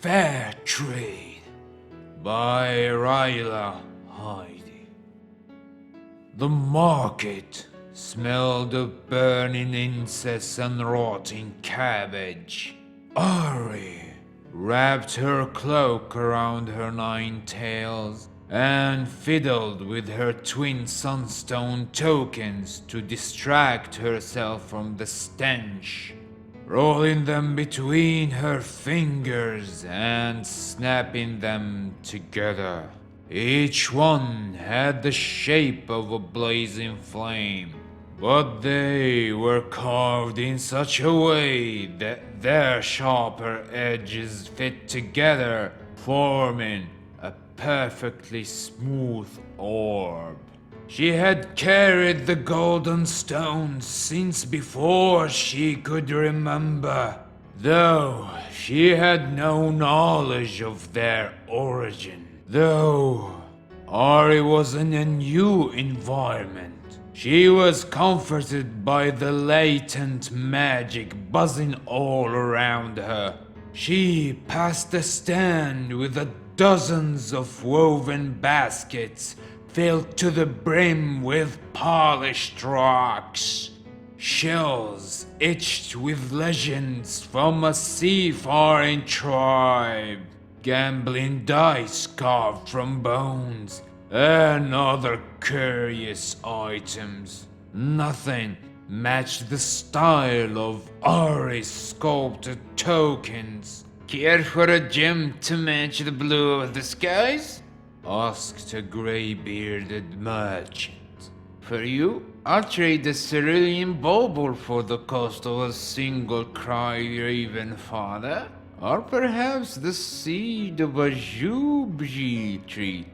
Fair Trade by Rayla Heide. The market smelled of burning incense and rotting cabbage. AHRI wrapped her cloak around her 9 tails and fiddled with her twin sunstone tokens to distract herself from the stench, rolling them between her fingers and snapping them together. Each one had the shape of a blazing flame, but they were carved in such a way that their sharper edges fit together, forming a perfectly smooth orb. She had carried the golden stones since before she could remember, though she had no knowledge of their origin. Though AHRI was in a new environment, she was comforted by the latent magic buzzing all around her. She passed a stand with dozens of woven baskets filled to the brim with polished rocks, shells etched with legends from a seafaring tribe, gambling dice carved from bones, and other curious items. Nothing matched the style of AHRI's sculpted tokens. Care for a gem to match the blue of the skies? Asked a gray-bearded merchant. For you, I'll trade the cerulean bulbul for the cost of a single cry-raven father, or perhaps the seed of a jubji tree.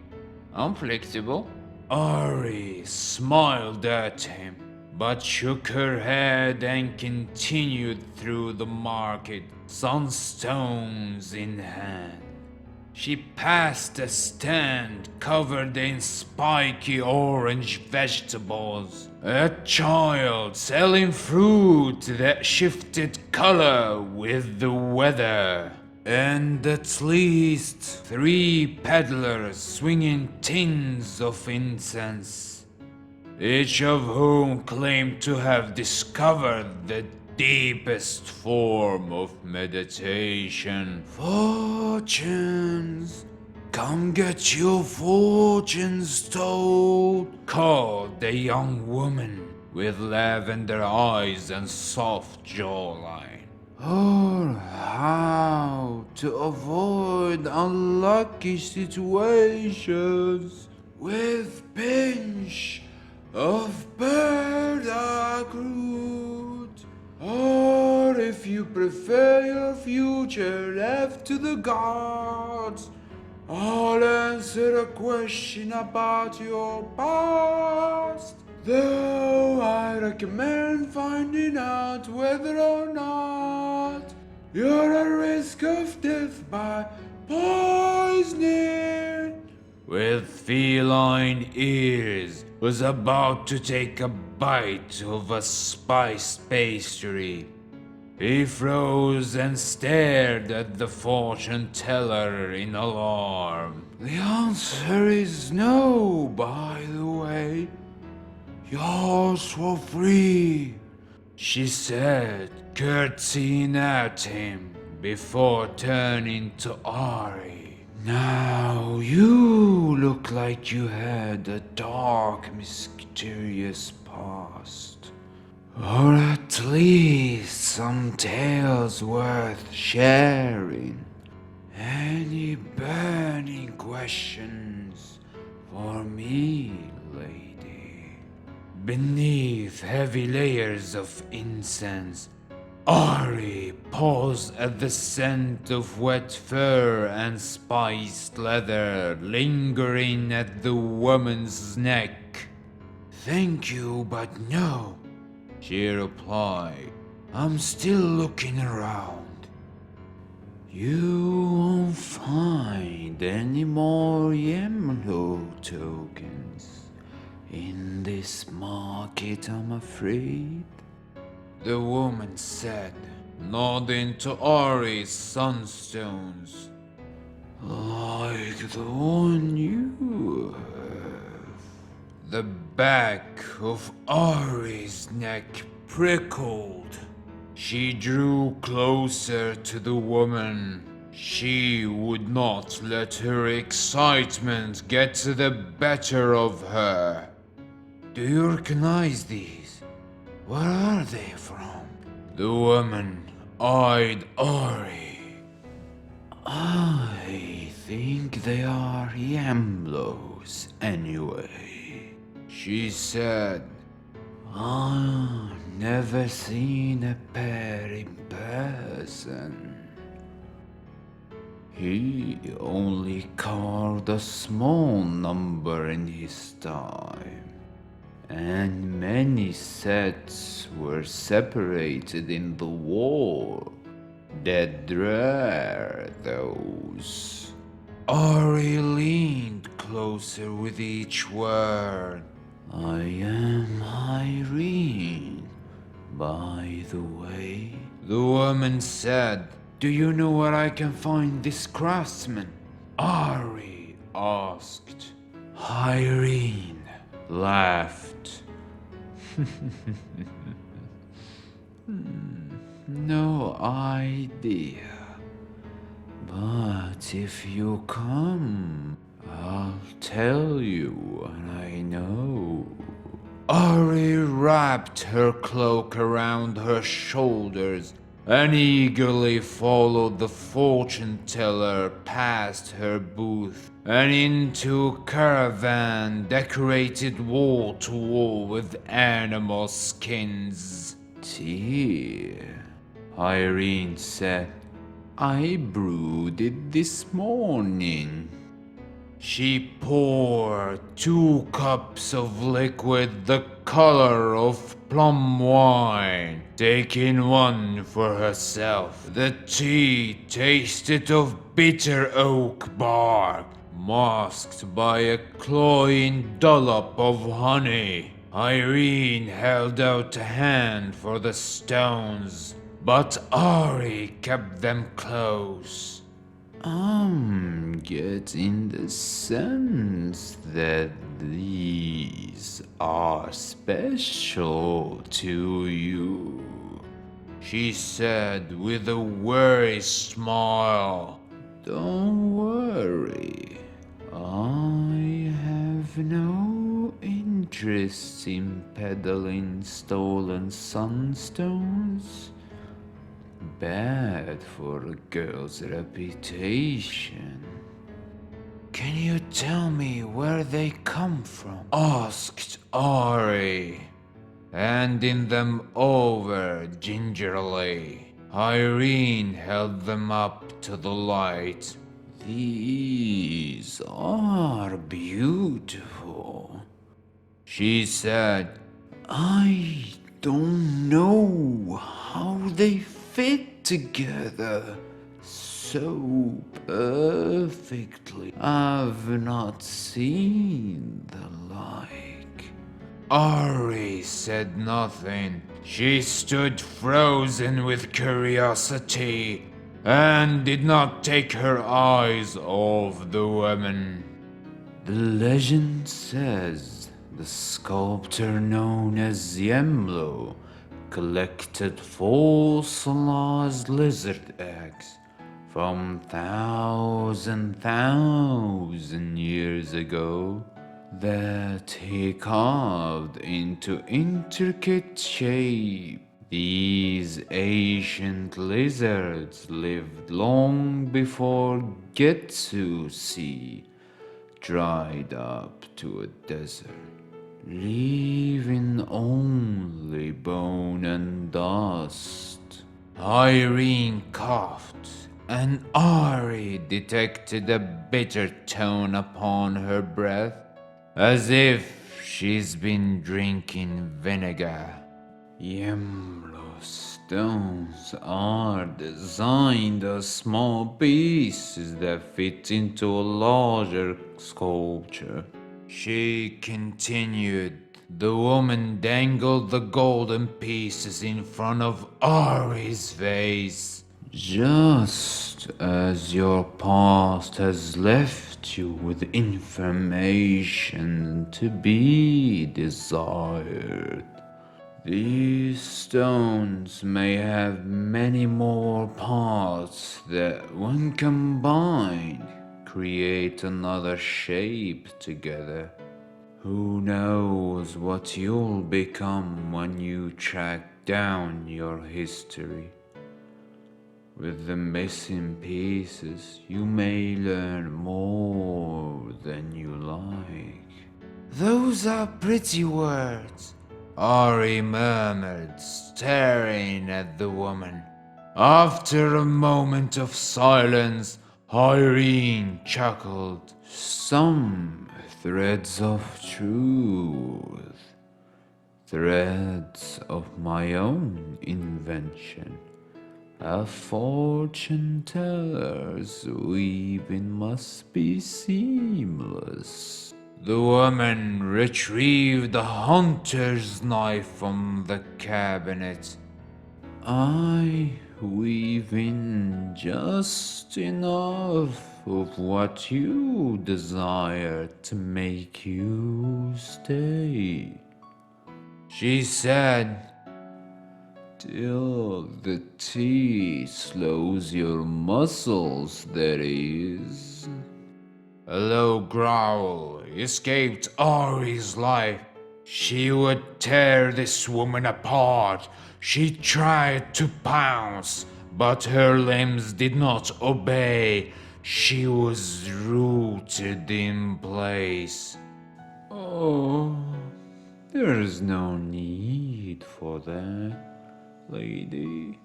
I'm flexible. AHRI smiled at him, but shook her head and continued through the market, sunstones in hand. She passed a stand covered in spiky orange vegetables, a child selling fruit that shifted color with the weather, and at least 3 peddlers swinging tins of incense, each of whom claimed to have discovered the deepest form of meditation. Fortunes, come get your fortunes told, called the young woman with lavender eyes and soft jawline. Or how to avoid unlucky situations with pinch of burdock root. Or if you prefer your future left to the gods, I'll answer a question about your past, though I recommend finding out whether or not you're at risk of death by poisoning. With feline ears, was about to take a bite of a spiced pastry. He froze and stared at the fortune teller in alarm. The answer is no, by the way. Yours for free, she said, curtsying at him before turning to AHRI. Now you look like you had a dark, mysterious past, or at least some tales worth sharing. Any burning questions for me, lady? Beneath heavy layers of incense, AHRI paused at the scent of wet fur and spiced leather lingering at the woman's neck. Thank you, but no, she replied. I'm still looking around. You won't find any more yellow tokens in this market, I'm afraid, the woman said, nodding to AHRI's sunstones. like the one you have. The back of Ari's neck prickled. She drew closer to the woman. She would not let her excitement get the better of her. Do you recognize these? Where are they from? The woman eyed Ari. I think they are Yamblos anyway, she said. I've never seen a pair in person. He only carved a small number in his time, and many sets were separated in the war. Dead rare, those. Ari leaned closer with each word. I am Irene, by the way. The woman said, Do you know where I can find this craftsman? Ari asked. Irene laughed. No idea. But if you come, I'll tell you what I know. Ari wrapped her cloak around her shoulders and eagerly followed the fortune teller past her booth and into a caravan decorated wall to wall with animal skins. Tea, Irene said. I brewed it this morning. She poured 2 cups of liquid the color of plum wine, taking one for herself. The tea tasted of bitter oak bark, masked by a cloying dollop of honey. Irene held out a hand for the stones, but Ari kept them close. I'm getting the sense that these are special to you, she said with a weary smile. Don't worry, I have no interest in peddling stolen sunstones. Bad for a girl's reputation. Can you tell me where they come from? Asked Ari, handing them over gingerly. Irene held them up to the light. These are beautiful, she said. I don't know how they fit together so perfectly. I've not seen the like. Ari said nothing. She stood frozen with curiosity and did not take her eyes off the woman. The legend says the sculptor known as Yemlo collected fossilized lizard eggs from thousand years ago that he carved into intricate shape. These ancient lizards lived long before Getsu Sea dried up to a desert, leaving only bone and dust. Irene coughed, and Ari detected a bitter tone upon her breath, as if she's been drinking vinegar. Yemlo stones are designed as small pieces that fit into a larger sculpture, she continued. The woman dangled the golden pieces in front of Ari's face. Just just as your past has left you with information to be desired. These stones may have many more parts that, when combined, create another shape together. Who knows what you'll become when you track down your history? With the missing pieces, you may learn more than you like. Those are pretty words, Ari murmured, staring at the woman. After a moment of silence, Irene chuckled. Some threads of truth, threads of my own invention. A fortune teller's weaving must be seamless. The woman retrieved the hunter's knife from the cabinet. I weave in just enough of what you desire to make you stay, She said, till the tea slows your muscles, that is. A low growl escaped Ari's life. She would tear this woman apart. She tried to pounce, but her limbs did not obey. She was rooted in place. Oh, there is no need for that, lady.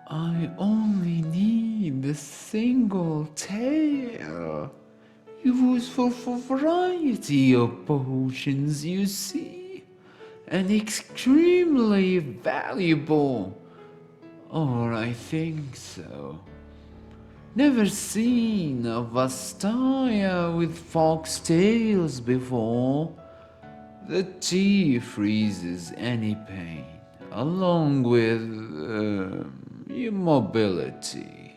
I only need a single tail, useful for variety of potions, you see, and extremely valuable, or I think so. Never seen a Vastaya with fox tails before. The tea freezes any pain, along with immobility.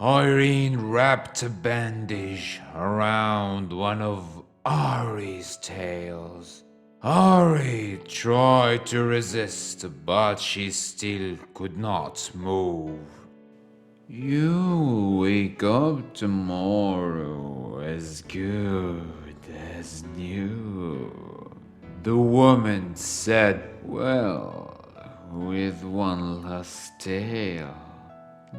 Irene wrapped a bandage around one of Ari's tails. Ari tried to resist, but she still could not move. You wake up tomorrow as good as new, the woman said. Well, with one last tale.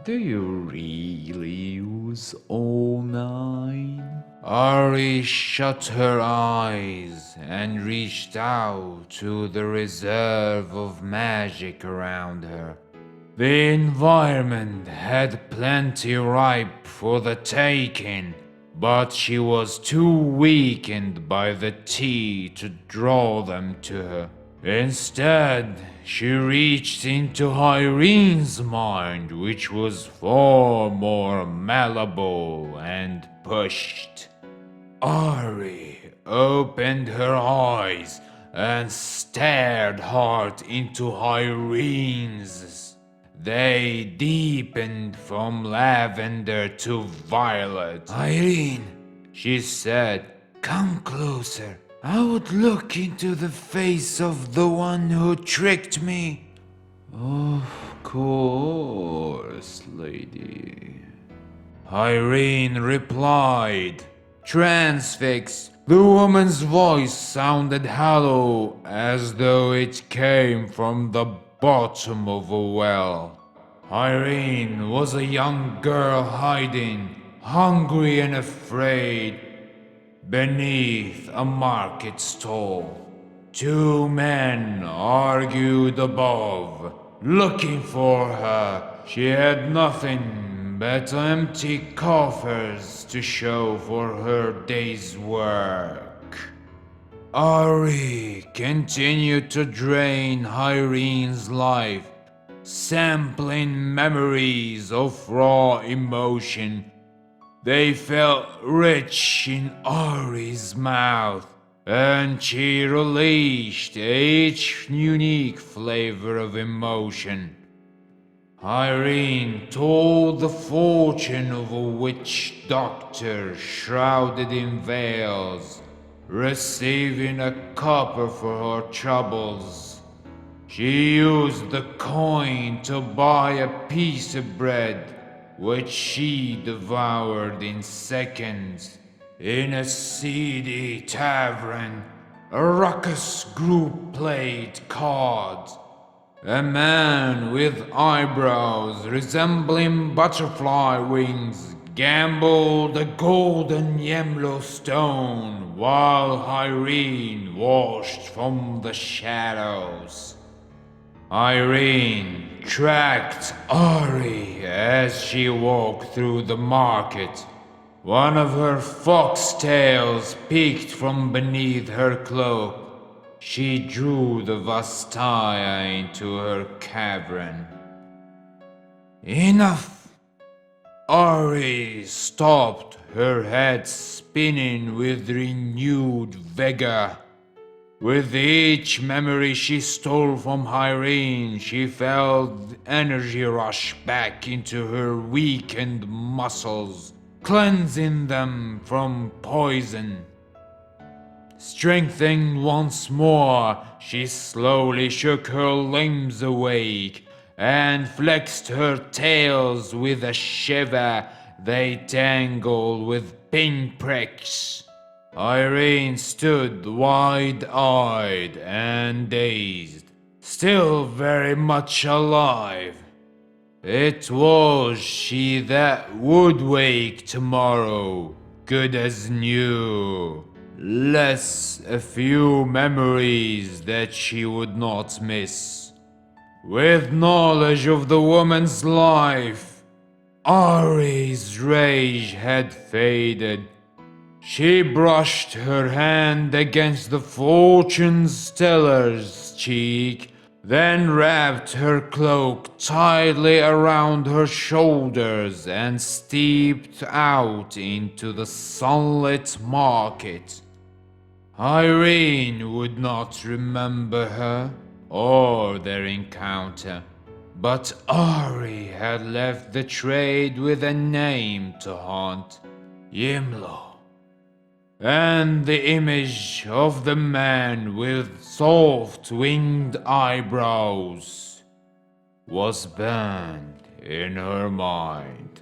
Do you really use all 9? Ari shut her eyes and reached out to the reserve of magic around her. The environment had plenty ripe for the taking, but she was too weakened by the tea to draw them to her. Instead, she reached into Irene's mind, which was far more malleable, and pushed. Ari opened her eyes and stared hard into Irene's. They deepened from lavender to violet. Irene, she said, come closer. I would look into the face of the one who tricked me. Of course, lady. Irene replied, transfixed. The woman's voice sounded hollow, as though it came from the bottom of a well. Irene was a young girl hiding, hungry and afraid, beneath a market stall. 2 men argued above, looking for her. She had nothing but empty coffers to show for her day's work. Ari continued to drain Irene's life, sampling memories of raw emotion. They felt rich in Ari's mouth, and she relished each unique flavor of emotion. Irene told the fortune of a witch doctor shrouded in veils, receiving a copper for her troubles. She used the coin to buy a piece of bread, which she devoured in seconds. In a seedy tavern, a raucous group played cards. A man with eyebrows resembling butterfly wings gambled a golden yellow stone while Irene watched from the shadows. Irene tracked AHRI as she walked through the market. One of her foxtails peeked from beneath her cloak. She drew the Vastaya into her cavern. Enough! AHRI stopped, her head spinning with renewed vigor. With each memory she stole from Irene, she felt energy rush back into her weakened muscles, cleansing them from poison. Strengthening once more, she slowly shook her limbs awake and flexed her tails with a shiver. They tangled with pinpricks. Irene stood wide-eyed and dazed, still very much alive. It was she that would wake tomorrow, good as new. Less a few memories that she would not miss. With knowledge of the woman's life, AHRI's rage had faded. She brushed her hand against the fortune's teller's cheek, then wrapped her cloak tightly around her shoulders and stepped out into the sunlit market. Irene would not remember her or their encounter, but AHRI had left the trade with a name to haunt: Yimlo. And the image of the man with soft winged eyebrows was burned in her mind.